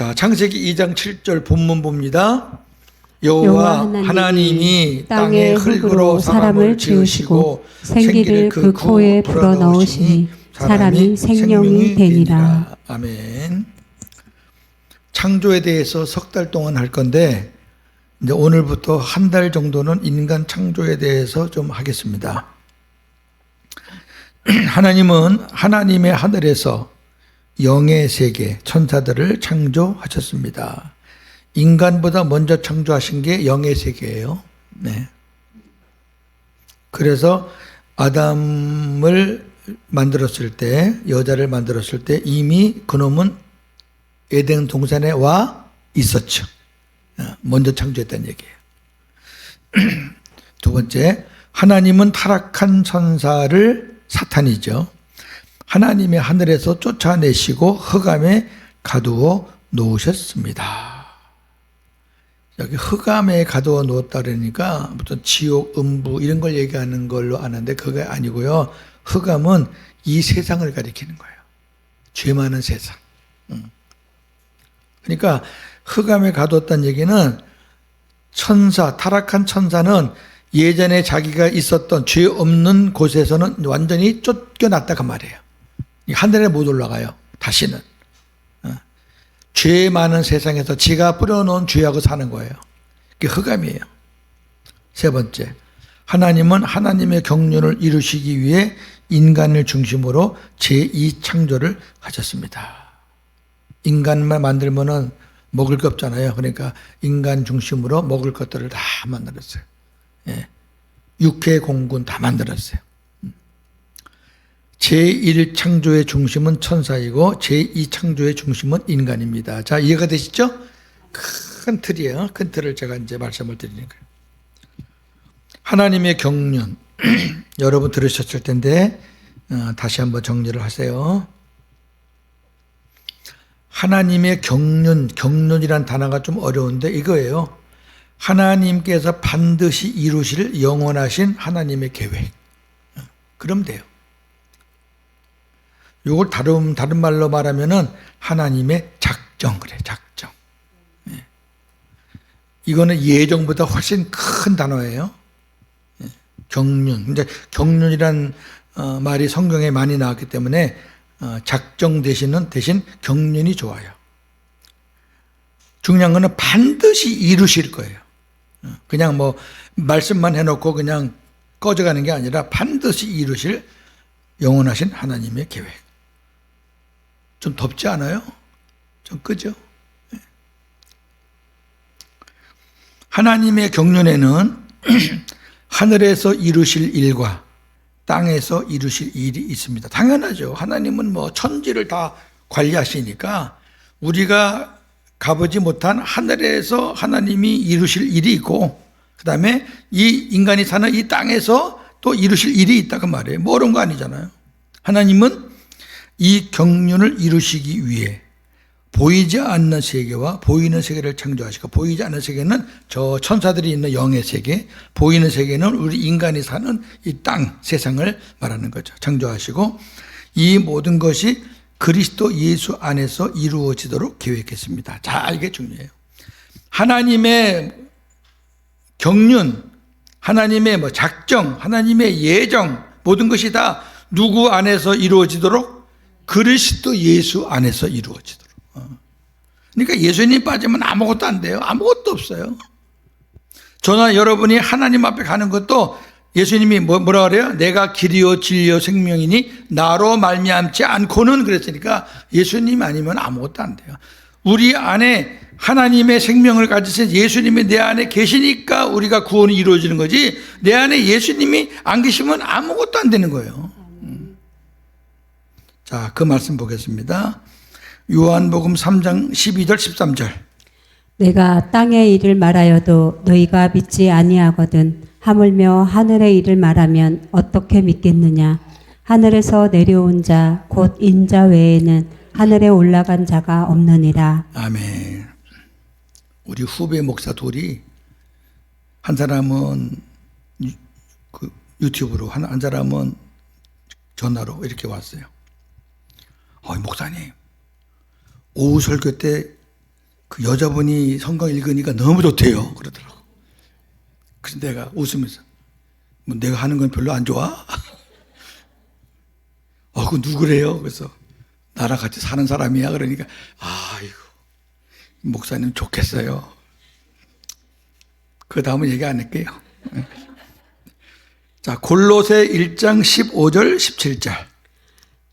자, 창세기 2장 7절 본문 봅니다. 여호와 하나님이 땅의 흙으로 사람을 지으시고 생기를 그 코에 불어넣으시니 사람이 생명이 되니라. 아멘. 창조에 대해서 석 달 동안 할 건데 이제 오늘부터 한 달 정도는 인간 창조에 대해서 좀 하겠습니다. 하나님은 하나님의 하늘에서 영의 세계, 천사들을 창조하셨습니다. 인간보다 먼저 창조하신 게 영의 세계예요. 네. 그래서 아담을 만들었을 때, 여자를 만들었을 때 이미 그놈은 에덴 동산에 와 있었죠. 먼저 창조했다는 얘기예요. 두 번째, 하나님은 타락한 천사를 사탄이죠. 하나님의 하늘에서 쫓아내시고 흑암에 가두어 놓으셨습니다. 여기 흑암에 가두어 놓았다 그러니까 무슨 지옥, 음부 이런 걸 얘기하는 걸로 아는데 그게 아니고요. 흑암은 이 세상을 가리키는 거예요. 죄 많은 세상. 그러니까 흑암에 가두었다는 얘기는 천사, 타락한 천사는 예전에 자기가 있었던 죄 없는 곳에서는 완전히 쫓겨났다 그 말이에요. 하늘에 못 올라가요. 다시는. 죄 많은 세상에서 지가 뿌려놓은 죄하고 사는 거예요. 그게 흑암이에요. 세 번째, 하나님은 하나님의 경륜을 이루시기 위해 인간을 중심으로 제2창조를 하셨습니다. 인간만 만들면은 먹을 게 없잖아요. 그러니까 인간 중심으로 먹을 것들을 다 만들었어요. 예. 육해 공군 다 만들었어요. 제1창조의 중심은 천사이고 제2창조의 중심은 인간입니다. 자, 이해가 되시죠? 큰 틀이에요. 큰 틀을 제가 이제 말씀을 드리는 거예요. 하나님의 경륜 여러분 들으셨을 텐데 다시 한번 정리를 하세요. 하나님의 경륜이란 단어가 좀 어려운데 이거예요. 하나님께서 반드시 이루실 영원하신 하나님의 계획. 그럼 돼요. 이걸 다른 말로 말하면은 하나님의 작정, 그래, 작정. 예. 이거는 예정보다 훨씬 큰 단어예요. 예. 경륜. 근데 경륜이란 말이 성경에 많이 나왔기 때문에 작정 대신 경륜이 좋아요. 중요한 거는 반드시 이루실 거예요. 그냥 뭐 말씀만 해놓고 그냥 꺼져가는 게 아니라 반드시 이루실 영원하신 하나님의 계획. 좀 덥지 않아요? 좀 끄죠? 하나님의 경륜에는 하늘에서 이루실 일과 땅에서 이루실 일이 있습니다. 당연하죠. 하나님은 뭐 천지를 다 관리하시니까 우리가 가보지 못한 하늘에서 하나님이 이루실 일이 있고 그 다음에 이 인간이 사는 이 땅에서 또 이루실 일이 있다고 말해요. 뭐 어려운 거 아니잖아요. 하나님은 이 경륜을 이루시기 위해 보이지 않는 세계와 보이는 세계를 창조하시고 보이지 않는 세계는 저 천사들이 있는 영의 세계, 보이는 세계는 우리 인간이 사는 이 땅, 세상을 말하는 거죠. 창조하시고 이 모든 것이 그리스도 예수 안에서 이루어지도록 계획했습니다. 자, 이게 중요해요. 하나님의 경륜, 하나님의 작정, 하나님의 예정 모든 것이 다 누구 안에서 이루어지도록? 그리스도 예수 안에서 이루어지도록. 그러니까 예수님 빠지면 아무것도 안 돼요. 아무것도 없어요. 저나 여러분이 하나님 앞에 가는 것도 예수님이 뭐라 그래요? 내가 길이요 진리요 생명이니 나로 말미암지 않고는 그랬으니까 예수님 아니면 아무것도 안 돼요. 우리 안에 하나님의 생명을 가지신 예수님이 내 안에 계시니까 우리가 구원이 이루어지는 거지 내 안에 예수님이 안 계시면 아무것도 안 되는 거예요. 자, 그 말씀 보겠습니다. 요한복음 3장 12절 13절. 내가 땅의 일을 말하여도 너희가 믿지 아니하거든 하물며 하늘의 일을 말하면 어떻게 믿겠느냐. 하늘에서 내려온 자 곧 인자 외에는 하늘에 올라간 자가 없느니라. 아멘. 우리 후배 목사 둘이 한 사람은 그 유튜브로 한 사람은 전화로 이렇게 왔어요. 목사님 오후 설교 때 그 여자분이 성경 읽으니까 너무 좋대요. 그러더라고. 그래서 내가 웃으면서, 뭐 내가 하는 건 별로 안 좋아? 그 누구래요? 그래서 나랑 같이 사는 사람이야. 그러니까, 아이고, 목사님 좋겠어요. 그 다음은 얘기 안 할게요. 자, 골로새 1장 15절, 17절.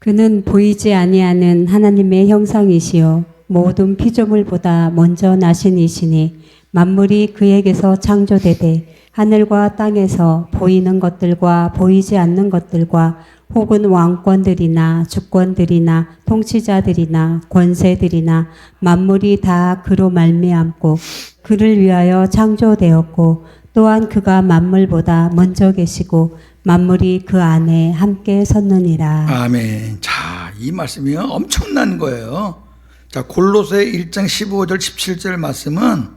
그는 보이지 아니하는 하나님의 형상이시요 모든 피조물보다 먼저 나신 이시니 만물이 그에게서 창조되되 하늘과 땅에서 보이는 것들과 보이지 않는 것들과 혹은 왕권들이나 주권들이나 통치자들이나 권세들이나 만물이 다 그로 말미암고 그를 위하여 창조되었고 또한 그가 만물보다 먼저 계시고 만물이 그 안에 함께 섰느니라. 아멘. 자, 이 말씀이 엄청난 거예요. 자, 골로새 1장 15절, 17절 말씀은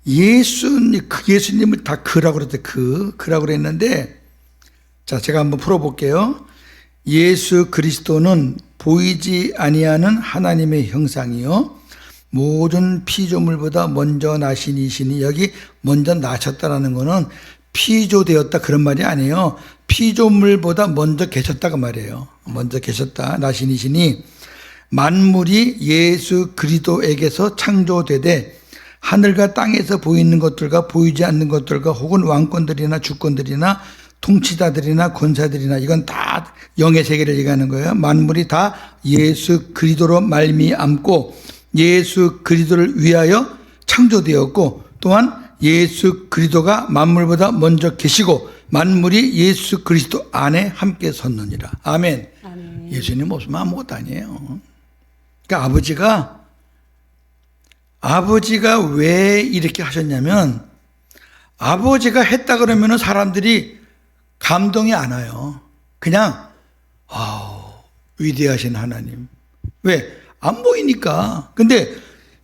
예수님을 다 그라고 그랬대. 그라고 그랬는데, 자, 제가 한번 풀어볼게요. 예수 그리스도는 보이지 아니하는 하나님의 형상이요 모든 피조물보다 먼저 나신 이시니, 여기 먼저 나셨다라는 거는 피조되었다 그런 말이 아니에요. 피조물보다 먼저 계셨다가 말이에요. 먼저 계셨다, 나신 이시니 만물이 예수 그리스도에게서 창조되되 하늘과 땅에서 보이는 것들과 보이지 않는 것들과 혹은 왕권들이나 주권들이나 통치자들이나 권사들이나, 이건 다 영의 세계를 얘기하는 거예요. 만물이 다 예수 그리스도로 말미암고 예수 그리스도를 위하여 창조되었고 또한 예수 그리스도가 만물보다 먼저 계시고 만물이 예수 그리스도 안에 함께 섰느니라. 아멘. 아멘. 예수님 없으면 아무것도 아니에요. 그러니까 아버지가 왜 이렇게 하셨냐면, 아버지가 했다 그러면 사람들이 감동이 안 와요. 그냥 위대하신 하나님. 왜? 안 보이니까. 근데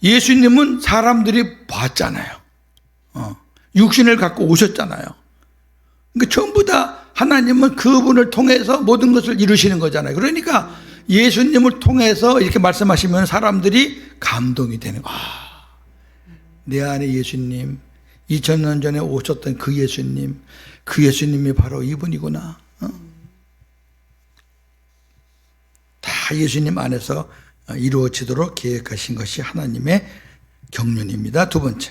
예수님은 사람들이 봤잖아요. 육신을 갖고 오셨잖아요. 그러니까 전부 다 하나님은 그분을 통해서 모든 것을 이루시는 거잖아요. 그러니까 예수님을 통해서 이렇게 말씀하시면 사람들이 감동이 되는 거예요. 내 안에 예수님, 2000년 전에 오셨던 그 예수님이 바로 이분이구나. 다 예수님 안에서 이루어지도록 계획하신 것이 하나님의 경륜입니다. 두 번째,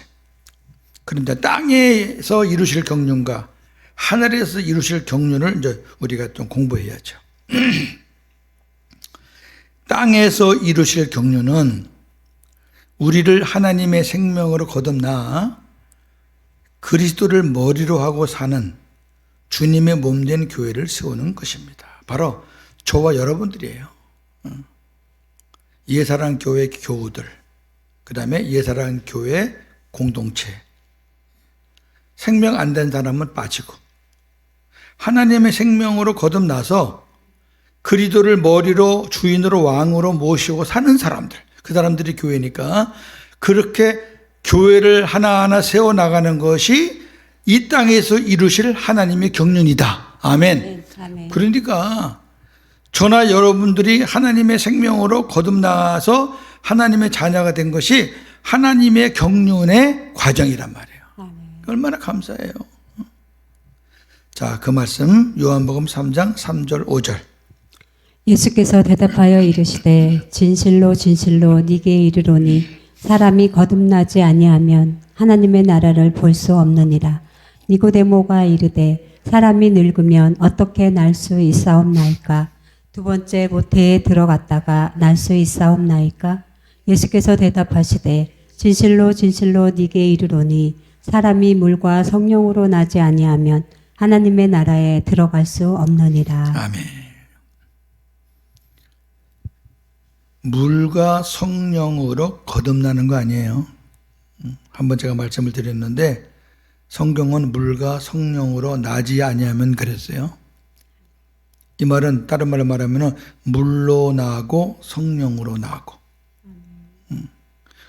그런데 땅에서 이루실 경륜과 하늘에서 이루실 경륜을 이제 우리가 좀 공부해야죠. 땅에서 이루실 경륜은 우리를 하나님의 생명으로 거듭나 그리스도를 머리로 하고 사는 주님의 몸된 교회를 세우는 것입니다. 바로 저와 여러분들이에요. 예사랑 교회 교우들, 그 다음에 예사랑 교회 공동체. 생명 안 된 사람은 빠지고 하나님의 생명으로 거듭나서 그리스도를 머리로 주인으로 왕으로 모시고 사는 사람들, 그 사람들이 교회니까 그렇게 교회를 하나하나 세워나가는 것이 이 땅에서 이루실 하나님의 경륜이다. 아멘. 네, 아멘. 그러니까 저나 여러분들이 하나님의 생명으로 거듭나서 하나님의 자녀가 된 것이 하나님의 경륜의 과정이란 말이에요. 아멘. 얼마나 감사해요. 자, 그 말씀 요한복음 3장 3절 5절. 예수께서 대답하여 이르시되 진실로 진실로 네게 이르노니 사람이 거듭나지 아니하면 하나님의 나라를 볼 수 없느니라. 니고데모가 이르되 사람이 늙으면 어떻게 날 수 있사옵나이까? 두 번째 모태에 들어갔다가 날 수 있사옵나이까? 예수께서 대답하시되 진실로 진실로 네게 이르노니 사람이 물과 성령으로 나지 아니하면 하나님의 나라에 들어갈 수 없느니라. 아멘. 물과 성령으로 거듭나는 거 아니에요. 한번 제가 말씀을 드렸는데 성경은 물과 성령으로 나지 아니하면 그랬어요. 이 말은 다른 말로 말하면 물로 나고 성령으로 나고.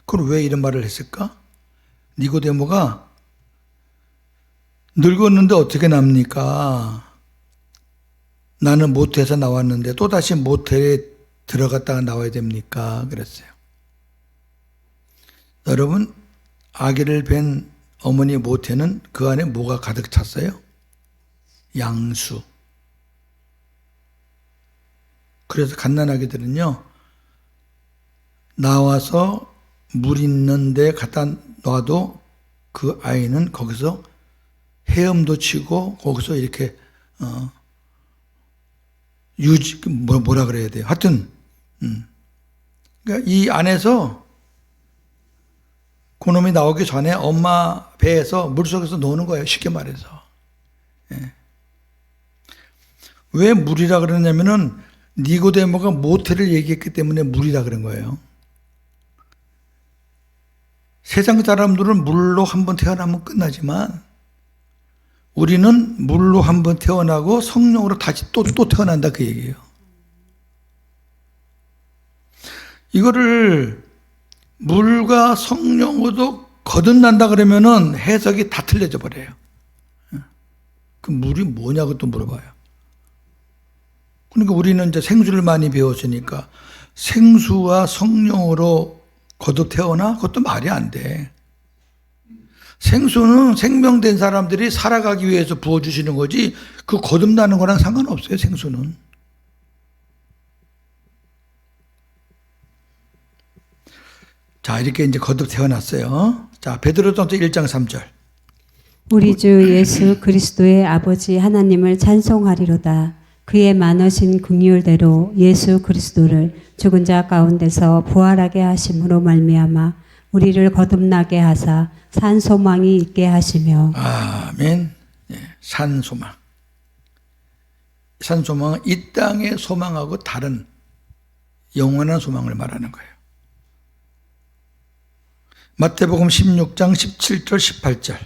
그럼 왜 이런 말을 했을까? 니고데모가 늙었는데 어떻게 납니까? 나는 모태에서 나왔는데 또다시 모태에 들어갔다가 나와야 됩니까? 그랬어요. 여러분, 아기를 뵌 어머니 모태는 그 안에 뭐가 가득 찼어요? 양수. 그래서 갓난아기들은요, 나와서 물 있는 데 갖다 놔도 그 아이는 거기서 헤엄도 치고 거기서 이렇게 뭐라 그래야 돼요? 하여튼 그러니까 이 안에서 그놈이 나오기 전에 엄마 배에서 물속에서 노는 거예요. 쉽게 말해서. 예. 왜 물이라 그러냐면은 니고데모가 모태를 얘기했기 때문에 물이라 그런 거예요. 세상 사람들은 물로 한번 태어나면 끝나지만 우리는 물로 한번 태어나고 성령으로 다시 또 태어난다 그 얘기예요. 이거를 물과 성령으로도 거듭난다 그러면은 해석이 다 틀려져 버려요. 그 물이 뭐냐고 또 물어봐요. 그러니까 우리는 이제 생수를 많이 배웠으니까 생수와 성령으로 거듭 태어나? 그것도 말이 안 돼. 생수는 생명된 사람들이 살아가기 위해서 부어주시는 거지 그 거듭나는 거랑 상관없어요. 생수는. 자, 이렇게 이제 거듭 태어났어요. 자, 베드로전서 1장 3절. 우리 주 예수 그리스도의 아버지 하나님을 찬송하리로다. 그의 많으신 긍휼대로 예수 그리스도를 죽은 자 가운데서 부활하게 하심으로 말미암아 우리를 거듭나게 하사 산 소망이 있게 하시며. 아멘. 예, 산 소망. 산 소망은 이 땅의 소망하고 다른 영원한 소망을 말하는 거예요. 마태복음 16장 17절 18절.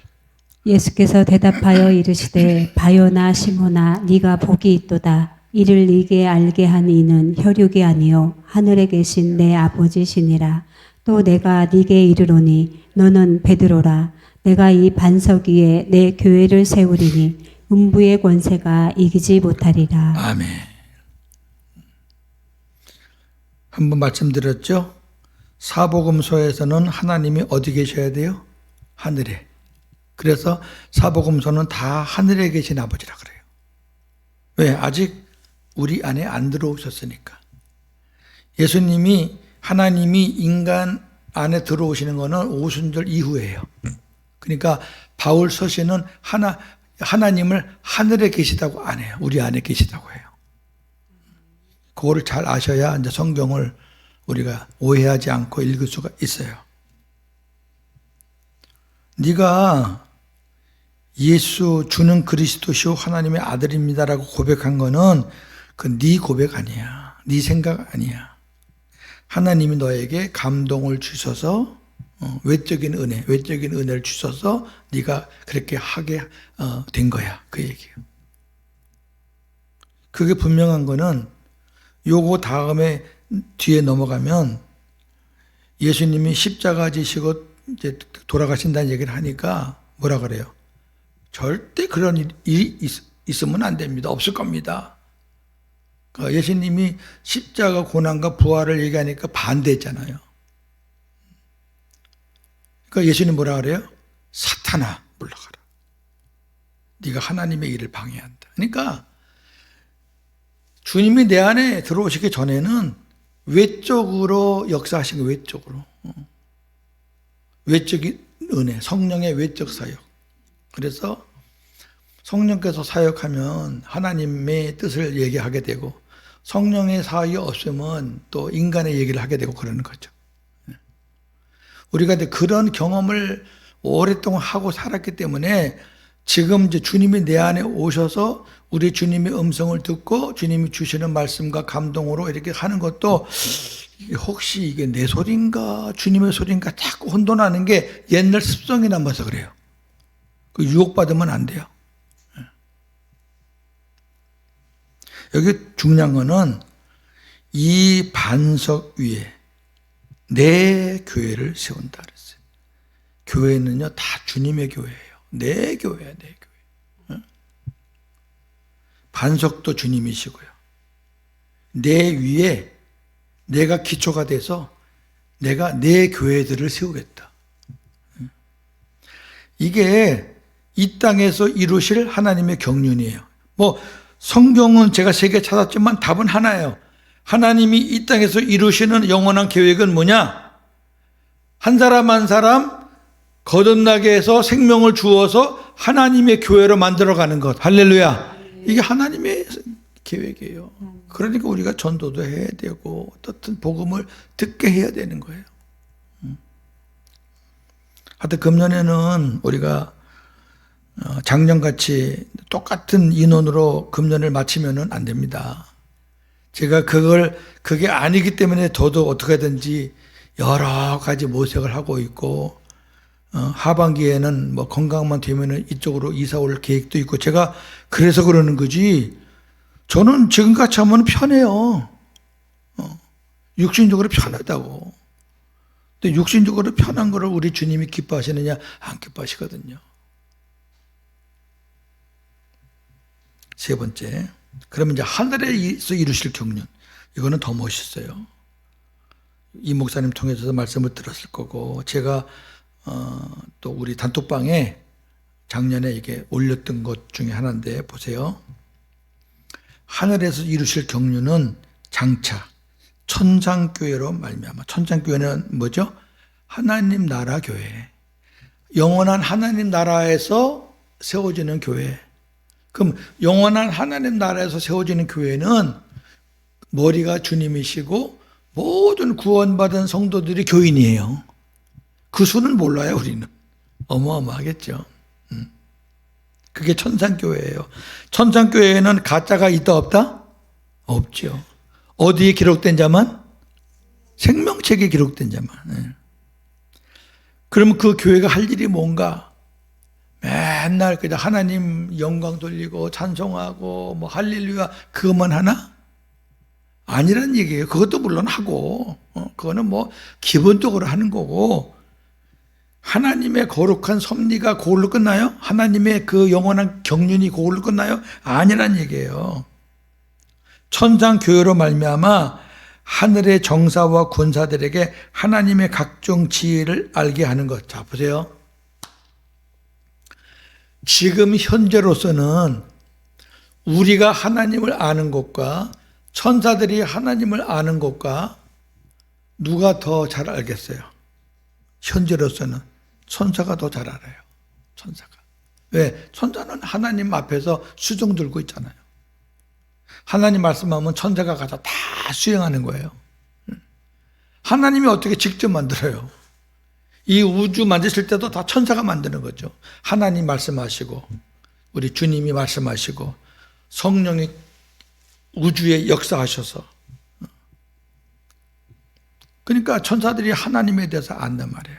예수께서 대답하여 이르시되 바요나 시모나 네가 복이 있도다. 이를 네게 알게 한 이는 혈육이 아니요 하늘에 계신 내 아버지시니라. 또 내가 네게 이르노니 너는 베드로라. 내가 이 반석 위에 내 교회를 세우리니 음부의 권세가 이기지 못하리라. 아멘. 한번 말씀드렸죠? 사복음서에서는 하나님이 어디 계셔야 돼요? 하늘에. 그래서 사복음서는 다 하늘에 계신 아버지라 그래요. 왜? 아직 우리 안에 안 들어오셨으니까. 예수님이 하나님이 인간 안에 들어오시는 것은 오순절 이후예요. 그러니까 바울 서신은 하나님을 하늘에 계시다고 안 해요. 우리 안에 계시다고 해요. 그거를 잘 아셔야 이제 성경을 우리가 오해하지 않고 읽을 수가 있어요. 네가 예수 주는 그리스도시오 하나님의 아들입니다라고 고백한 거는 그 네 고백 아니야. 네 생각 아니야. 하나님이 너에게 감동을 주셔서 외적인 은혜를 주셔서 네가 그렇게 하게 된 거야. 그 얘기예요. 그게 분명한 거는 요거 다음에 뒤에 넘어가면 예수님이 십자가 지시고 이제 돌아가신다는 얘기를 하니까 뭐라 그래요? 절대 그런 일이 있으면 안 됩니다. 없을 겁니다. 그러니까 예수님이 십자가 고난과 부활을 얘기하니까 반대했잖아요. 그러니까 예수님 뭐라 그래요? 사탄아 물러가라. 네가 하나님의 일을 방해한다. 그러니까 주님이 내 안에 들어오시기 전에는 외적으로 역사하신 거예요. 외적으로. 외적인 은혜, 성령의 외적 사역. 그래서 성령께서 사역하면 하나님의 뜻을 얘기하게 되고 성령의 사역이 없으면 또 인간의 얘기를 하게 되고 그러는 거죠. 우리가 이제 그런 경험을 오랫동안 하고 살았기 때문에 지금 이제 주님이 내 안에 오셔서 우리 주님의 음성을 듣고 주님이 주시는 말씀과 감동으로 이렇게 하는 것도 혹시 이게 내 소리인가 주님의 소리인가 자꾸 혼돈하는 게 옛날 습성이 남아서 그래요. 그 유혹받으면 안 돼요. 여기 중요한 거는 이 반석 위에 내 교회를 세운다 그랬어요. 교회는요 다 주님의 교회예요. 내 교회야, 내 교회. 반석도 주님이시고요. 내 위에 내가 기초가 돼서 내가 내 교회들을 세우겠다. 이게 이 땅에서 이루실 하나님의 경륜이에요. 뭐 성경은 제가 3개 찾았지만 답은 하나예요. 하나님이 이 땅에서 이루시는 영원한 계획은 뭐냐? 한 사람 한 사람 거듭나게 해서 생명을 주어서 하나님의 교회로 만들어가는 것. 할렐루야. 이게 하나님의 계획이에요. 그러니까 우리가 전도도 해야 되고 어떻든 복음을 듣게 해야 되는 거예요. 하여튼 금년에는 우리가 작년같이 똑같은 인원으로 금년을 마치면은 안 됩니다. 제가 그게 아니기 때문에 저도 어떻게 하든지 여러 가지 모색을 하고 있고, 하반기에는 뭐 건강만 되면은 이쪽으로 이사 올 계획도 있고, 제가 그래서 그러는 거지, 저는 지금같이 하면 편해요. 육신적으로 편하다고. 근데 육신적으로 편한 거를 우리 주님이 기뻐하시느냐? 안 기뻐하시거든요. 세 번째, 그러면 이제 하늘에서 이루실 경륜. 이거는 더 멋있어요. 이 목사님 통해서 말씀을 들었을 거고, 제가 또 우리 단톡방에 작년에 이게 올렸던 것 중에 하나인데 보세요. 하늘에서 이루실 경륜은 장차 천상교회로 말미암아. 천상교회는 뭐죠? 하나님 나라 교회. 영원한 하나님 나라에서 세워지는 교회. 그럼 영원한 하나님 나라에서 세워지는 교회는 머리가 주님이시고 모든 구원받은 성도들이 교인이에요. 그 수는 몰라요, 우리는. 어마어마하겠죠. 그게 천상교회예요. 천상교회에는 가짜가 있다 없다? 없죠. 어디에 기록된 자만? 생명책에 기록된 자만. 그러면 그 교회가 할 일이 뭔가? 맨날 그냥 하나님 영광 돌리고 찬송하고 뭐 할렐루야 그것만 하나? 아니란 얘기예요. 그것도 물론 하고, 그거는 뭐 기본적으로 하는 거고, 하나님의 거룩한 섭리가 그걸로 끝나요? 하나님의 그 영원한 경륜이 그걸로 끝나요? 아니란 얘기예요. 천상 교회로 말미암아 하늘의 정사와 군사들에게 하나님의 각종 지혜를 알게 하는 것. 자, 보세요. 지금 현재로서는 우리가 하나님을 아는 것과 천사들이 하나님을 아는 것과 누가 더 잘 알겠어요? 현재로서는 천사가 더 잘 알아요. 천사가. 왜? 천사는 하나님 앞에서 수종 들고 있잖아요. 하나님 말씀하면 천사가 가서 다 수행하는 거예요. 하나님이 어떻게 직접 만들어요? 이 우주 만드실 때도 다 천사가 만드는 거죠. 하나님 말씀하시고 우리 주님이 말씀하시고 성령이 우주에 역사하셔서, 그러니까 천사들이 하나님에 대해서 안단 말이에요.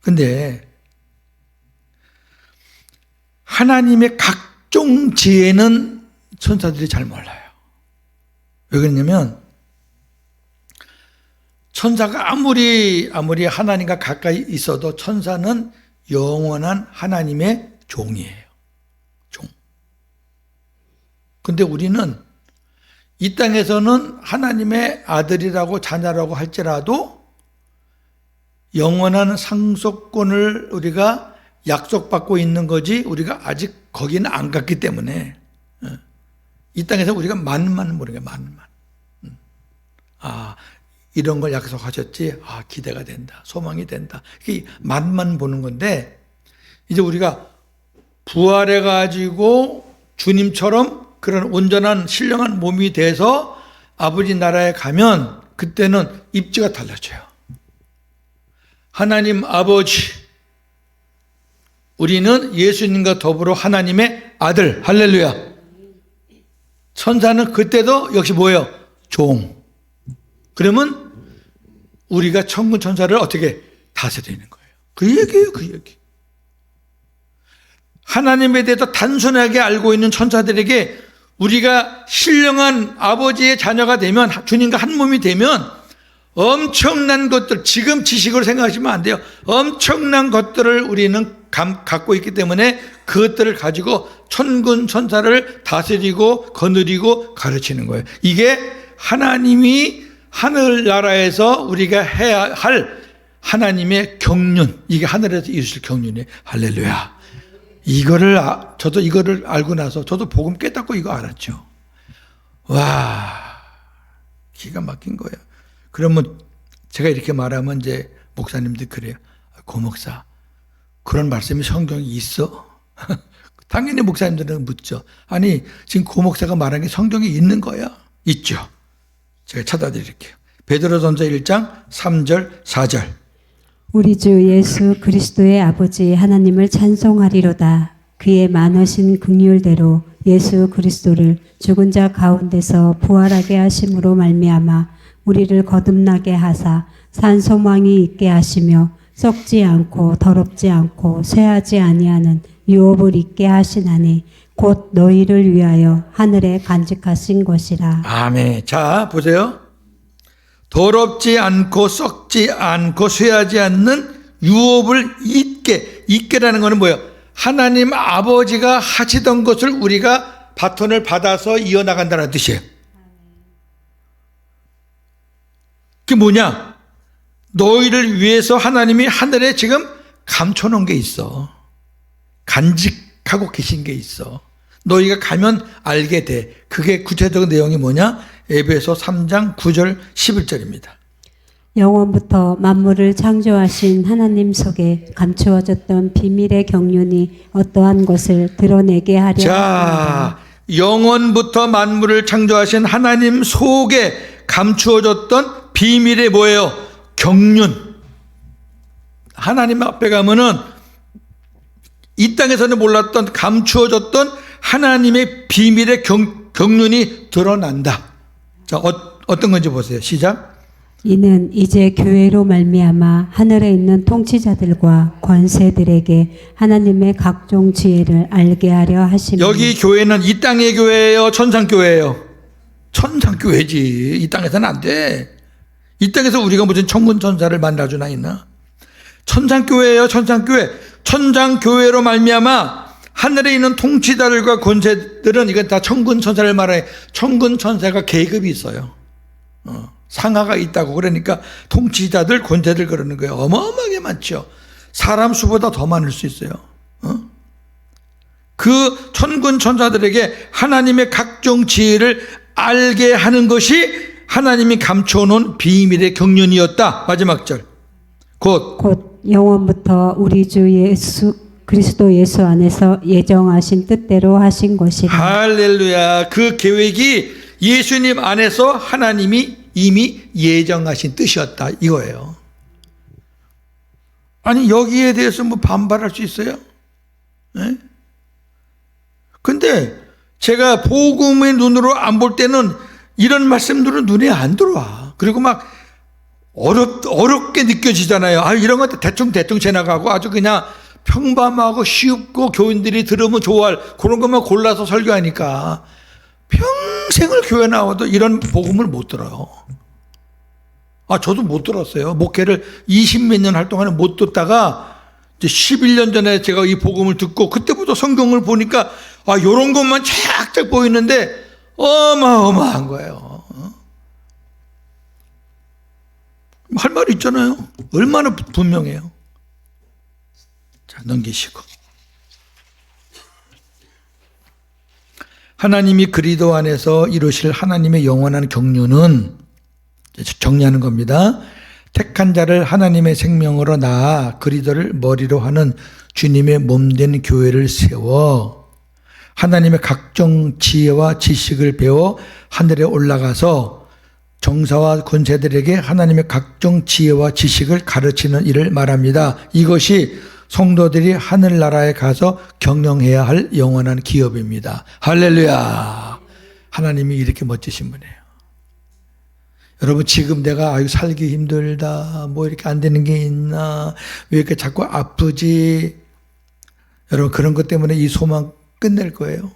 근데 하나님의 각종 지혜는 천사들이 잘 몰라요. 왜 그러냐면 천사가 아무리 하나님과 가까이 있어도 천사는 영원한 하나님의 종이에요. 종. 근데 우리는 이 땅에서는 하나님의 아들이라고 자녀라고 할지라도 영원한 상속권을 우리가 약속받고 있는 거지, 우리가 아직 거기는 안 갔기 때문에 이 땅에서 우리가 만만 모르게 만만. 이런 걸 약속하셨지. 기대가 된다. 소망이 된다. 이게 만만 보는 건데, 이제 우리가 부활해 가지고 주님처럼 그런 온전한 신령한 몸이 돼서 아버지 나라에 가면 그때는 입지가 달라져요. 하나님 아버지, 우리는 예수님과 더불어 하나님의 아들. 할렐루야. 천사는 그때도 역시 뭐예요? 종. 그러면 우리가 천군 천사를 어떻게 다스리는 거예요. 그 얘기예요, 그 얘기. 하나님에 대해서 단순하게 알고 있는 천사들에게 우리가 신령한 아버지의 자녀가 되면, 주님과 한 몸이 되면 엄청난 것들, 지금 지식으로 생각하시면 안 돼요. 엄청난 것들을 우리는 갖고 있기 때문에 그것들을 가지고 천군 천사를 다스리고 거느리고 가르치는 거예요. 이게 하나님이 하늘나라에서 우리가 해야 할 하나님의 경륜, 이게 하늘에서 이루실 경륜이에요. 할렐루야. 저도 이거를 알고 나서 저도 복음 깨닫고 이거 알았죠. 와, 기가 막힌 거예요. 그러면 제가 이렇게 말하면 이제 목사님들 그래요. 고 목사, 그런 말씀이 성경에 있어? 당연히 목사님들은 묻죠. 아니, 지금 고 목사가 말한 게 성경에 있는 거야? 있죠. 제가 찾아드릴게요. 베드로전서 1장 3절 4절. 우리 주 예수 그리스도의 아버지 하나님을 찬송하리로다. 그의 많으신 긍휼대로 예수 그리스도를 죽은 자 가운데서 부활하게 하심으로 말미암아 우리를 거듭나게 하사 산 소망이 있게 하시며 썩지 않고 더럽지 않고 쇠하지 아니하는 유업을 있게 하시나니 곧 너희를 위하여 하늘에 간직하신 것이라. 아멘. 자, 보세요. 더럽지 않고 썩지 않고 쇠하지 않는 유업을 있게라는 것은 뭐예요? 하나님 아버지가 하시던 것을 우리가 바톤을 받아서 이어나간다는 뜻이에요. 그게 뭐냐? 너희를 위해서 하나님이 하늘에 지금 감춰놓은 게 있어. 간직하고 계신 게 있어. 너희가 가면 알게 돼. 그게 구체적인 내용이 뭐냐? 에베소 3장 9절 11절입니다. 영원부터 만물을 창조하신 하나님 속에 감추어졌던 비밀의 경륜이 어떠한 것을 드러내게 하려 자, 합니다. 영원부터 만물을 창조하신 하나님 속에 감추어졌던 비밀의 뭐예요? 경륜. 하나님 앞에 가면은 이 땅에서는 몰랐던 감추어졌던 하나님의 비밀의 경륜이 드러난다. 자, 어떤 건지 보세요. 시작. 이는 이제 교회로 말미암아 하늘에 있는 통치자들과 권세들에게 하나님의 각종 지혜를 알게 하려 하시며. 여기 교회는 이 땅의 교회예요? 천상교회예요? 천상교회지. 이 땅에서는 안 돼. 이 땅에서 우리가 무슨 천군천사를 만나주나 있나? 천상교회예요? 천상교회. 천상교회로 말미암아 하늘에 있는 통치자들과 권세들은, 이건 다 천군천사를 말해. 천군천사가 계급이 있어요. 상하가 있다고. 그러니까 통치자들, 권세들 그러는 거예요. 어마어마하게 많죠. 사람 수보다 더 많을 수 있어요. 그 천군천사들에게 하나님의 각종 지혜를 알게 하는 것이 하나님이 감춰놓은 비밀의 경륜이었다. 마지막 절. 곧 영원부터 우리 주 예수 그리스도 예수 안에서 예정하신 뜻대로 하신 것이라. 할렐루야. 그 계획이 예수님 안에서 하나님이 이미 예정하신 뜻이었다 이거예요. 아니, 여기에 대해서 뭐 반발할 수 있어요? 네? 근데 제가 복음의 눈으로 안 볼 때는 이런 말씀들은 눈에 안 들어와. 그리고 막 어렵게 느껴지잖아요. 아, 이런 것도 대충 지나가고 아주 그냥 평범하고 쉽고 교인들이 들으면 좋아할 그런 것만 골라서 설교하니까 평생을 교회 나와도 이런 복음을 못 들어요. 아, 저도 못 들었어요. 목회를 20몇 년 활동하는 못 듣다가 이제 11년 전에 제가 이 복음을 듣고 그때부터 성경을 보니까 아, 요런 것만 착착 보이는데 어마어마한 거예요. 할 말이 있잖아요. 얼마나 분명해요. 자, 넘기시고. 하나님이 그리스도 안에서 이루실 하나님의 영원한 경륜은, 정리하는 겁니다. 택한 자를 하나님의 생명으로 낳아 그리스도를 머리로 하는 주님의 몸된 교회를 세워 하나님의 각종 지혜와 지식을 배워 하늘에 올라가서 정사와 권세들에게 하나님의 각종 지혜와 지식을 가르치는 일을 말합니다. 이것이 성도들이 하늘나라에 가서 경영해야 할 영원한 기업입니다. 할렐루야. 하나님이 이렇게 멋지신 분이에요. 여러분, 지금 내가 살기 힘들다, 뭐 이렇게 안 되는 게 있나, 왜 이렇게 자꾸 아프지, 여러분, 그런 것 때문에 이 소망 끝낼 거예요.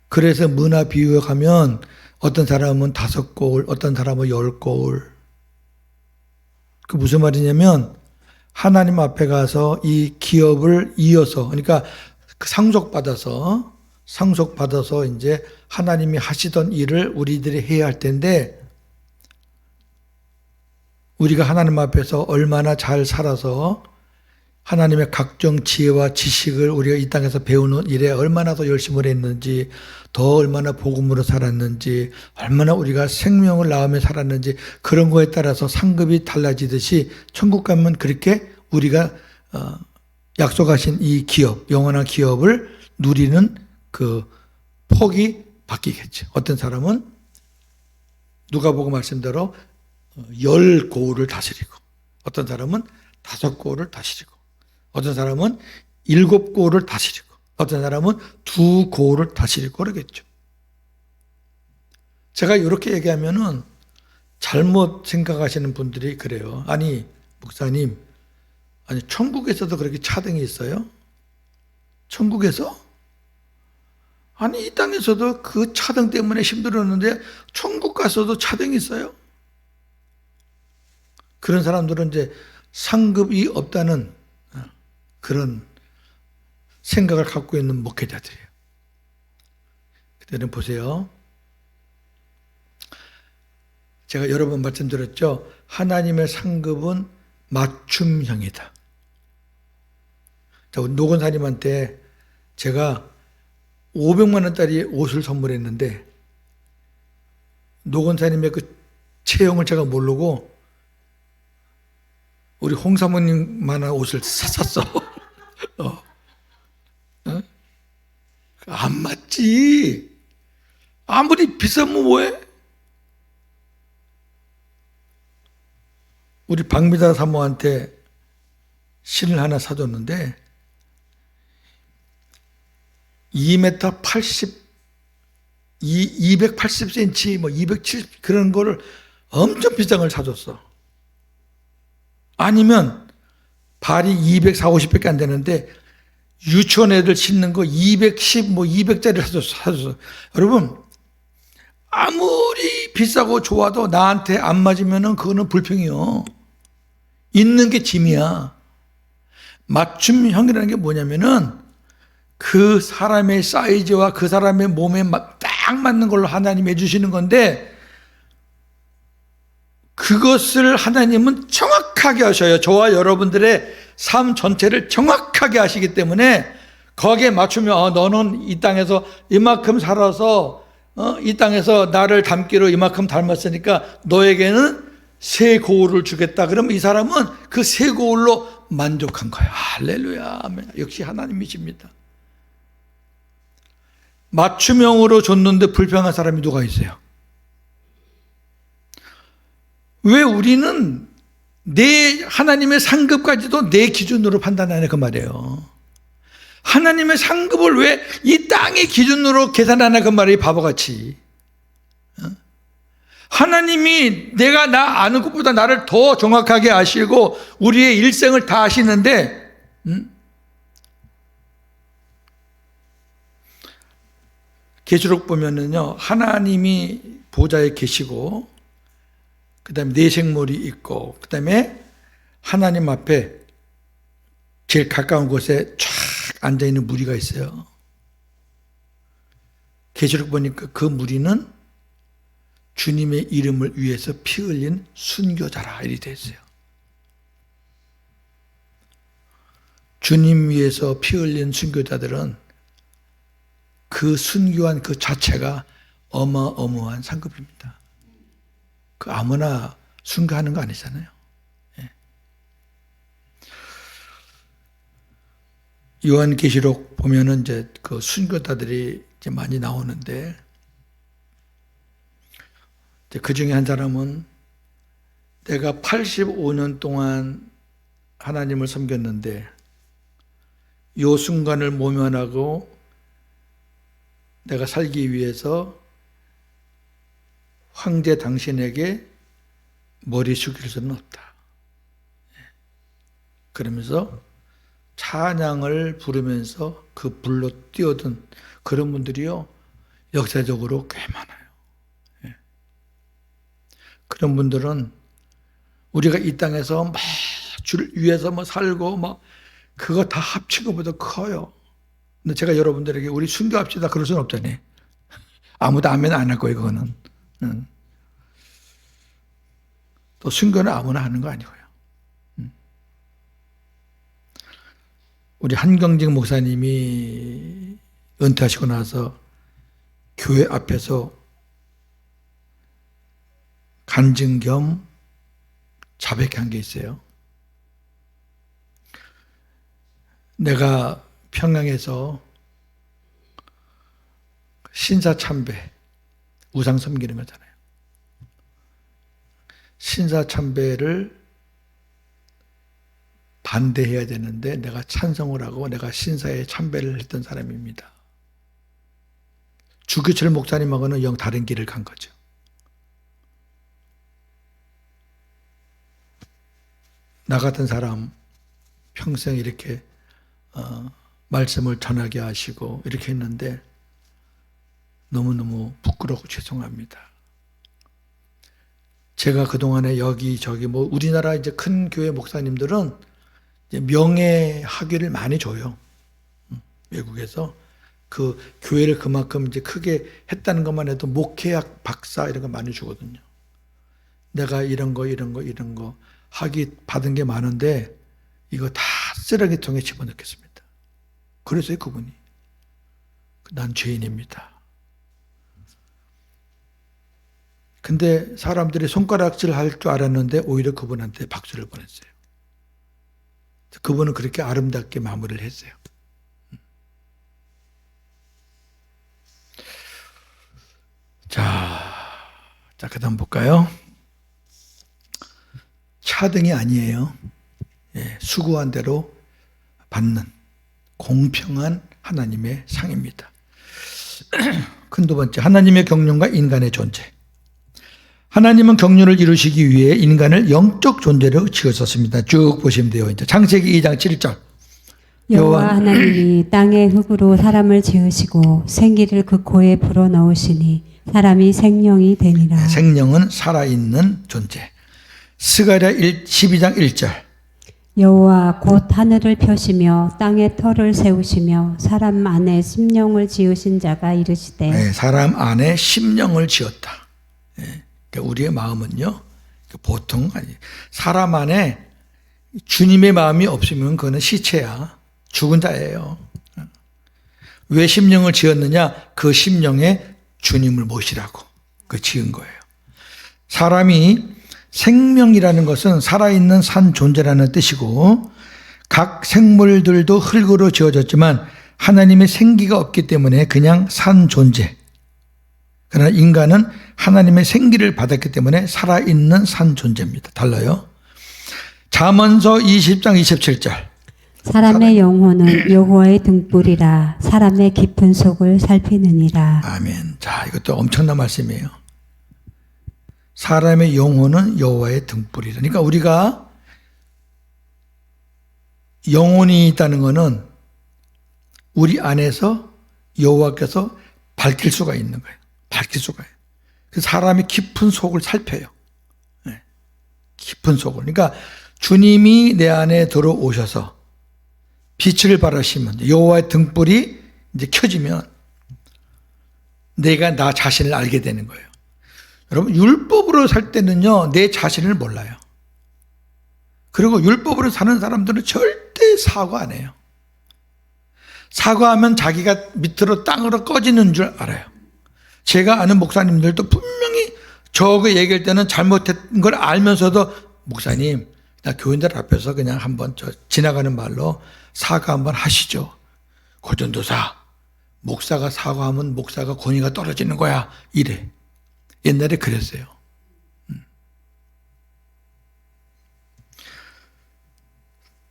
그래서 문화 비유에 가면 어떤 사람은 5거울, 어떤 사람은 10거울. 그 무슨 말이냐면 하나님 앞에 가서 이 기업을 이어서, 그러니까 상속받아서 이제 하나님이 하시던 일을 우리들이 해야 할 텐데, 우리가 하나님 앞에서 얼마나 잘 살아서 하나님의 각종 지혜와 지식을 우리가 이 땅에서 배우는 일에 얼마나 더 열심을 했는지, 더 얼마나 복음으로 살았는지, 얼마나 우리가 생명을 낳으며 살았는지, 그런 거에 따라서 상급이 달라지듯이 천국 가면 그렇게 우리가 약속하신 이 기업, 영원한 기업을 누리는 그 폭이 바뀌겠죠. 어떤 사람은 누가복음 말씀대로 10고을을 다스리고, 어떤 사람은 5고을을 다스리고, 어떤 사람은 7고을을 다스리고, 어떤 사람은 2고을을 다스리고 그러겠죠. 제가 이렇게 얘기하면은 잘못 생각하시는 분들이 그래요. 아니, 목사님, 아니, 천국에서도 그렇게 차등이 있어요? 천국에서? 아니, 이 땅에서도 그 차등 때문에 힘들었는데 천국 가서도 차등이 있어요? 그런 사람들은 이제 상급이 없다는 그런 생각을 갖고 있는 목회자들이에요. 그때는 보세요. 제가 여러 번 말씀드렸죠. 하나님의 상급은 맞춤형이다. 노건사님한테 제가 500만 원짜리 옷을 선물했는데 노건사님의 그 체형을 제가 모르고 우리 홍 사모님만한 옷을 샀어. 안 맞지. 아무리 비싸면 뭐해? 우리 박미다 사모한테 신을 하나 사줬는데 2m 80, 280cm, 뭐 270 그런 거를 엄청 비싼 걸 사줬어. 아니면 발이 240, 50밖에 안 되는데 유치원 애들 신는 거 210, 뭐 200짜리 사줬어. 여러분, 아무리 비싸고 좋아도 나한테 안 맞으면은 그거는 불평이요. 있는 게 짐이야. 맞춤형이라는 게 뭐냐면은 그 사람의 사이즈와 그 사람의 몸에 딱 맞는 걸로 하나님이 해주시는 건데 그것을 하나님은 정확하게 하셔요. 저와 여러분들의 삶 전체를 정확하게 하시기 때문에 거기에 맞추면 너는 이 땅에서 이만큼 살아서 이 땅에서 나를 닮기로 이만큼 닮았으니까 너에게는 새 고울을 주겠다. 그러면 이 사람은 그 새 고울로 만족한 거예요. 할렐루야. 아멘. 역시 하나님이십니다. 맞춤형으로 줬는데 불평한 사람이 누가 있어요? 왜 우리는 하나님의 상급까지도 내 기준으로 판단하냐 그 말이에요. 하나님의 상급을 왜 이 땅의 기준으로 계산하냐 그 말이에요. 바보같이. 하나님이 내가 나 아는 것보다 나를 더 정확하게 아시고 우리의 일생을 다 아시는데 계시록 보면은요, 하나님이 보좌에 계시고 그 다음에 네 생물이 있고 그 다음에 하나님 앞에 제일 가까운 곳에 쫙 앉아있는 무리가 있어요. 계시록 보니까 그 무리는 주님의 이름을 위해서 피 흘린 순교자라 이렇게 되어 있어요. 주님 위해서 피 흘린 순교자들은 그 순교한 그 자체가 어마어마한 상급입니다. 그 아무나 순교하는 거 아니잖아요. 예. 요한계시록 보면은 이제 그 순교자들이 이제 많이 나오는데 그 중에 한 사람은 내가 85년 동안 하나님을 섬겼는데 요 순간을 모면하고 내가 살기 위해서 황제 당신에게 머리 숙일 수는 없다. 그러면서 찬양을 부르면서 그 불로 뛰어든 그런 분들이요, 역사적으로 꽤 많아요. 그런 분들은 우리가 이 땅에서 막 줄 위해서 뭐 살고 뭐 그거 다 합친 것보다 커요. 근데 제가 여러분들에게 우리 순교합시다 그럴 수는 없잖아요. 아무도 아멘 안 할 거예요, 그거는. 또 순교는 아무나 하는 거 아니고요. 우리 한경직 목사님이 은퇴하시고 나서 교회 앞에서 간증 겸 자백한 게 있어요. 내가 평양에서 신사참배, 우상 섬기는 거잖아요. 신사참배를 반대해야 되는데 내가 찬성을 하고 내가 신사에 참배를 했던 사람입니다. 주교철 목사님하고는 영 다른 길을 간 거죠. 나 같은 사람 평생 이렇게 말씀을 전하게 하시고 이렇게 했는데 너무너무 부끄럽고 죄송합니다. 제가 그동안에 여기저기 뭐 우리나라 이제 큰 교회 목사님들은 이제 명예 학위를 많이 줘요. 외국에서 그 교회를 그만큼 이제 크게 했다는 것만 해도 목회학 박사 이런 거 많이 주거든요. 내가 이런 거 학위 받은 게 많은데 이거 다 쓰레기통에 집어넣겠습니다. 그래서요 그분이 난 죄인입니다. 근데 사람들이 손가락질 할 줄 알았는데 오히려 그분한테 박수를 보냈어요. 그분은 그렇게 아름답게 마무리를 했어요. 자, 그 다음 볼까요? 차등이 아니에요. 예, 수고한 대로 받는 공평한 하나님의 상입니다. 큰 두 번째, 하나님의 경륜과 인간의 존재. 하나님은 경륜을 이루시기 위해 인간을 영적 존재로 지으셨습니다. 쭉 보시면 돼요. 이제 창세기 2장 7절. 여호와 하나님이 땅의 흙으로 사람을 지으시고 생기를 그 코에 불어넣으시니 사람이 생명이 되니라. 생명은 살아있는 존재. 스가랴 12장 1절. 여호와 곧 하늘을 펴시며 땅에 터를 세우시며 사람 안에 심령을 지으신 자가 이르시되. 네, 사람 안에 심령을 지었다. 네, 그러니까 우리의 마음은요 보통 아니 사람 안에 주님의 마음이 없으면 그거는 시체야. 죽은 자예요. 왜 심령을 지었느냐? 그 심령에 주님을 모시라고 그 지은 거예요. 사람이 생명이라는 것은 살아있는 산 존재라는 뜻이고 각 생물들도 흙으로 지어졌지만 하나님의 생기가 없기 때문에 그냥 산 존재. 그러나 인간은 하나님의 생기를 받았기 때문에 살아있는 산 존재입니다. 달라요. 잠언서 20장 27절. 사람의 영혼은 여호와의 등불이라 사람의 깊은 속을 살피느니라. 아멘. 자, 이것도 엄청난 말씀이에요. 사람의 영혼은 여호와의 등불이라. 그러니까 우리가 영혼이 있다는 것은 우리 안에서 여호와께서 밝힐 수가 있는 거예요. 밝힐 수가 있어요. 그 사람의 깊은 속을 살펴요. 네. 깊은 속을. 그러니까 주님이 내 안에 들어오셔서 빛을 발하시면 여호와의 등불이 이제 켜지면 내가 나 자신을 알게 되는 거예요. 여러분 율법으로 살 때는요 내 자신을 몰라요. 그리고 율법으로 사는 사람들은 절대 사과 안 해요. 사과하면 자기가 밑으로 땅으로 꺼지는 줄 알아요. 제가 아는 목사님들도 분명히 저거 얘기할 때는 잘못한 걸 알면서도 목사님 나 교인들 앞에서 그냥 한번 지나가는 말로 사과 한번 하시죠. 고전도사 목사가 사과하면 목사가 권위가 떨어지는 거야 이래. 옛날에 그랬어요.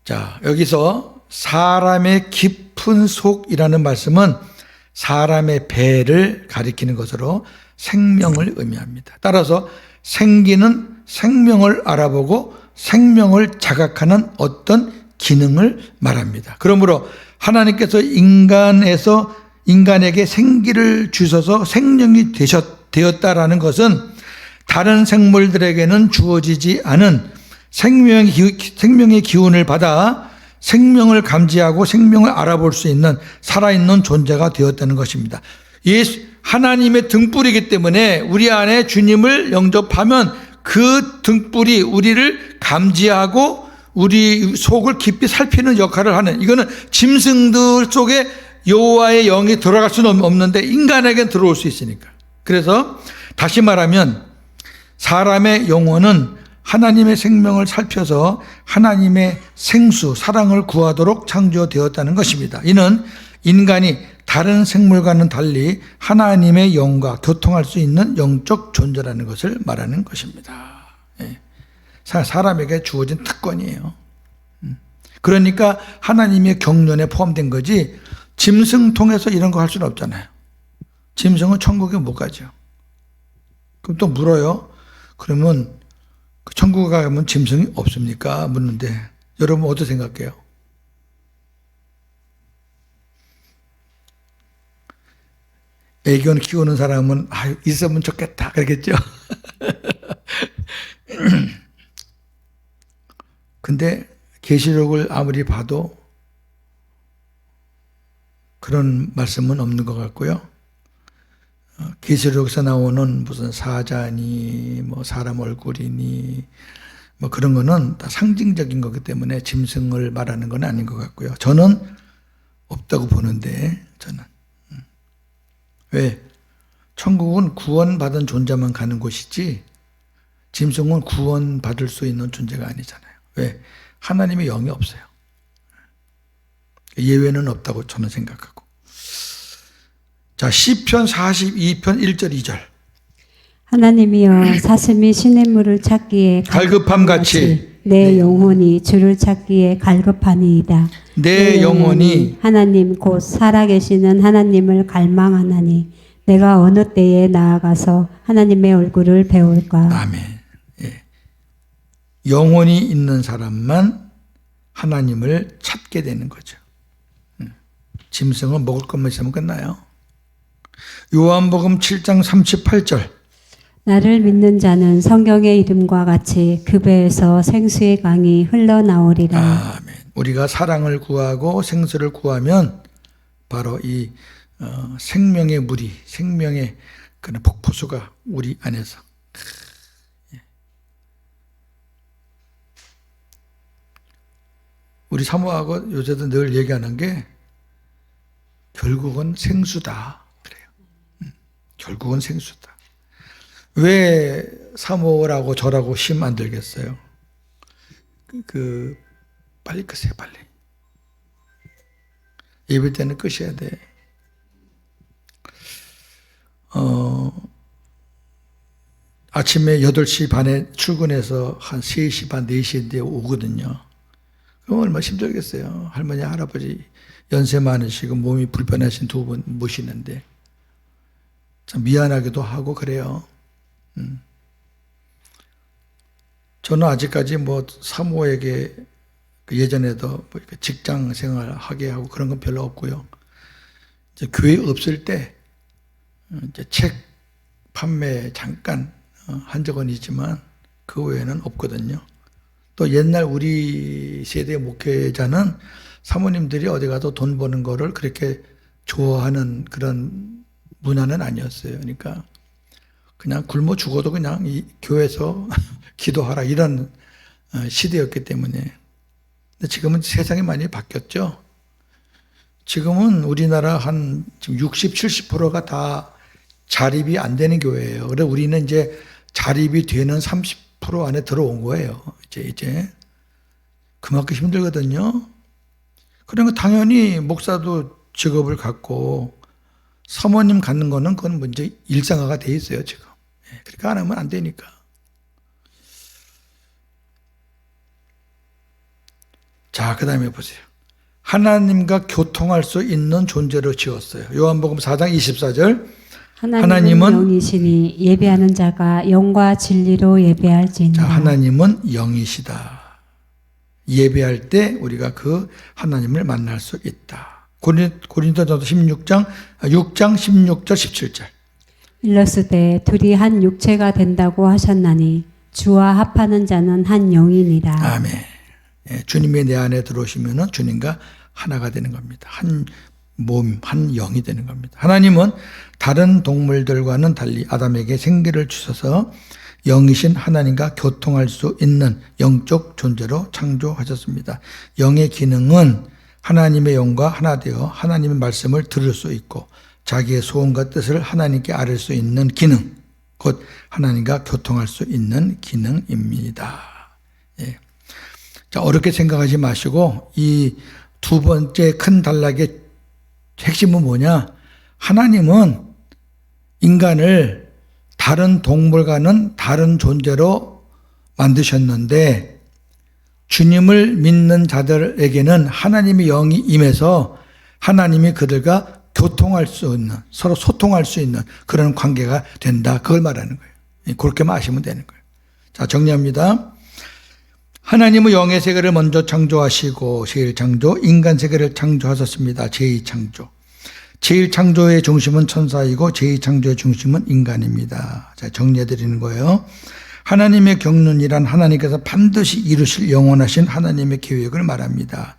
자, 여기서 사람의 깊은 속이라는 말씀은 사람의 배를 가리키는 것으로 생명을 의미합니다. 따라서 생기는 생명을 알아보고 생명을 자각하는 어떤 기능을 말합니다. 그러므로 하나님께서 인간에게 생기를 주셔서 생명이 되었다라는 것은 다른 생물들에게는 주어지지 않은 생명의 기운을 받아 생명을 감지하고 생명을 알아볼 수 있는 살아있는 존재가 되었다는 것입니다. 하나님의 등불이기 때문에 우리 안에 주님을 영접하면 그 등불이 우리를 감지하고 우리 속을 깊이 살피는 역할을 하는, 이거는 짐승들 속에 여호와의 영이 들어갈 수는 없는데 인간에겐 들어올 수 있으니까. 그래서 다시 말하면 사람의 영혼은 하나님의 생명을 살펴서 하나님의 생수, 사랑을 구하도록 창조되었다는 것입니다. 이는 인간이 다른 생물과는 달리 하나님의 영과 교통할 수 있는 영적 존재라는 것을 말하는 것입니다. 예. 사람에게 주어진 특권이에요. 그러니까 하나님의 경륜에 포함된 거지, 짐승 통해서 이런 거 할 수는 없잖아요. 짐승은 천국에 못 가죠. 그럼 또 물어요. 그러면 천국에 가면 짐승이 없습니까? 묻는데 여러분 어떻게 생각해요? 애견 키우는 사람은 있으면 좋겠다 그러겠죠. 근데 계시록을 아무리 봐도 그런 말씀은 없는 것 같고요. 계시록에서 나오는 무슨 사자니 뭐 사람 얼굴이니 뭐 그런 거는 다 상징적인 거기 때문에 짐승을 말하는 건 아닌 것 같고요. 저는 없다고 보는데, 저는. 왜? 천국은 구원받은 존재만 가는 곳이지 짐승은 구원받을 수 있는 존재가 아니잖아요. 왜? 하나님의 영이 없어요. 예외는 없다고 저는 생각하고. 자, 시편 42편 1절 2절. 하나님이여 사슴이 시냇물을 찾기에 갈급함 같이 내 영혼이 주를 찾기에 갈급하니이다. 내 영혼이 하나님 곧 살아계시는 하나님을 갈망하나니 내가 어느 때에 나아가서 하나님의 얼굴을 배울까. 아멘. 예. 영혼이 있는 사람만 하나님을 찾게 되는 거죠. 짐승은 먹을 것만 있으면 끝나요. 요한복음 7장 38절. 나를 믿는 자는 성경의 이름과 같이 그 배에서 생수의 강이 흘러나오리라. 아멘. 우리가 사랑을 구하고 생수를 구하면 바로 이 생명의 물이, 생명의 그런 폭포수가 우리 안에서. 우리 사모하고 요새도 늘 얘기하는 게 결국은 생수다 그래요. 결국은 생수다. 왜 사모라고 저라고 심 안 들겠어요? 빨리 끄세요, 빨리. 예배 때는 끄셔야 돼. 아침에 8시 반에 출근해서 한 3시 반, 4시인데 오거든요. 그럼 얼마나 힘들겠어요. 할머니, 할아버지 연세 많으시고 몸이 불편하신 두 분 모시는데 참 미안하기도 하고 그래요. 저는 아직까지 뭐 사모에게 예전에도 뭐 이렇게 직장 생활 하게 하고 그런 건 별로 없고요. 이제 교회 없을 때 이제 책 판매 잠깐 한 적은 있지만 그 외에는 없거든요. 또 옛날 우리 세대 목회자는 사모님들이 어디 가도 돈 버는 거를 그렇게 좋아하는 그런 문화는 아니었어요. 그러니까 그냥 굶어 죽어도 그냥 이 교회에서 기도하라 이런 시대였기 때문에. 근데 지금은 세상이 많이 바뀌었죠. 지금은 우리나라 한 지금 60, 70%가 다 자립이 안 되는 교회예요. 그래서 우리는 이제 자립이 되는 30% 안에 들어온 거예요. 이제 그만큼 힘들거든요. 그러니까 당연히 목사도 직업을 갖고 사모님 갖는 거는 그건 문제 일상화가 돼 있어요 지금. 그러니까 안 하면 안 되니까. 자, 그 다음에 보세요. 하나님과 교통할 수 있는 존재로 지었어요. 요한복음 4장 24절. 하나님은 영이시니 예배하는 자가 영과 진리로 예배할지니라. 자, 하나님은 영이시다. 예배할 때 우리가 그 하나님을 만날 수 있다. 고린도전서 6장 16절 17절. 일러스되 둘이 한 육체가 된다고 하셨나니 주와 합하는 자는 한 영이니라. 아멘. 예, 주님이 내 안에 들어오시면은 주님과 하나가 되는 겁니다. 한 몸, 한 영이 되는 겁니다. 하나님은 다른 동물들과는 달리 아담에게 생기를 주셔서 영이신 하나님과 교통할 수 있는 영적 존재로 창조하셨습니다. 영의 기능은 하나님의 영과 하나 되어 하나님의 말씀을 들을 수 있고 자기의 소원과 뜻을 하나님께 아뢰 수 있는 기능, 곧 하나님과 교통할 수 있는 기능입니다. 예. 자, 어렵게 생각하지 마시고 이 두 번째 큰 단락의 핵심은 뭐냐? 하나님은 인간을 다른 동물과는 다른 존재로 만드셨는데 주님을 믿는 자들에게는 하나님의 영이 임해서 하나님이 그들과 교통할 수 있는, 서로 소통할 수 있는 그런 관계가 된다. 그걸 말하는 거예요. 그렇게만 아시면 되는 거예요. 자, 정리합니다. 하나님은 영의 세계를 먼저 창조하시고 제1창조, 인간 세계를 창조하셨습니다. 제2창조. 제1창조의 중심은 천사이고 제2창조의 중심은 인간입니다. 자, 정리해드리는 거예요. 하나님의 경륜이란 하나님께서 반드시 이루실 영원하신 하나님의 계획을 말합니다.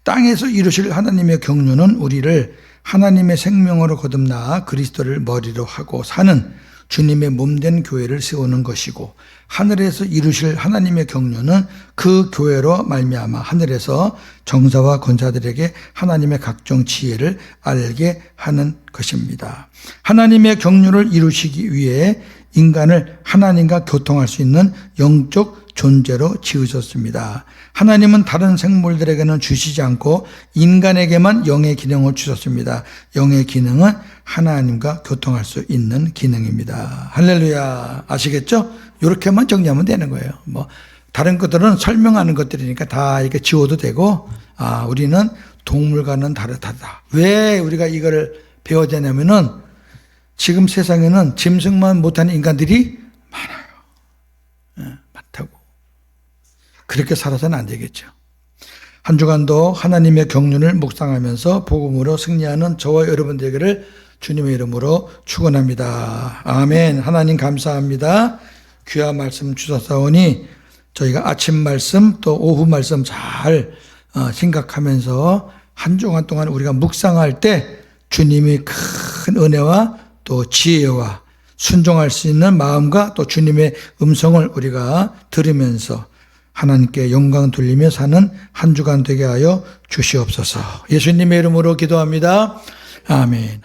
땅에서 이루실 하나님의 경륜은 우리를 하나님의 생명으로 거듭나 그리스도를 머리로 하고 사는 주님의 몸된 교회를 세우는 것이고, 하늘에서 이루실 하나님의 경륜은 그 교회로 말미암아 하늘에서 정사와 권사들에게 하나님의 각종 지혜를 알게 하는 것입니다. 하나님의 경륜을 이루시기 위해 인간을 하나님과 교통할 수 있는 영적 존재로 지으셨습니다. 하나님은 다른 생물들에게는 주시지 않고 인간에게만 영의 기능을 주셨습니다. 영의 기능은 하나님과 교통할 수 있는 기능입니다. 할렐루야. 아시겠죠? 이렇게만 정리하면 되는 거예요. 뭐 다른 것들은 설명하는 것들이니까 다 이렇게 지워도 되고, 우리는 동물과는 다르다. 왜 우리가 이거를 배워야 되냐면은 지금 세상에는 짐승만 못하는 인간들이 많아요. 많다고. 그렇게 살아서는 안 되겠죠. 한 주간도 하나님의 경륜을 묵상하면서 복음으로 승리하는 저와 여러분 되기를 주님의 이름으로 축원합니다. 아멘. 하나님 감사합니다. 귀한 말씀 주셨사오니 저희가 아침 말씀 또 오후 말씀 잘 생각하면서 한 주간 동안 우리가 묵상할 때 주님이 큰 은혜와 또 지혜와 순종할 수 있는 마음과 또 주님의 음성을 우리가 들으면서 하나님께 영광 돌리며 사는 한 주간 되게 하여 주시옵소서. 예수님의 이름으로 기도합니다. 아멘.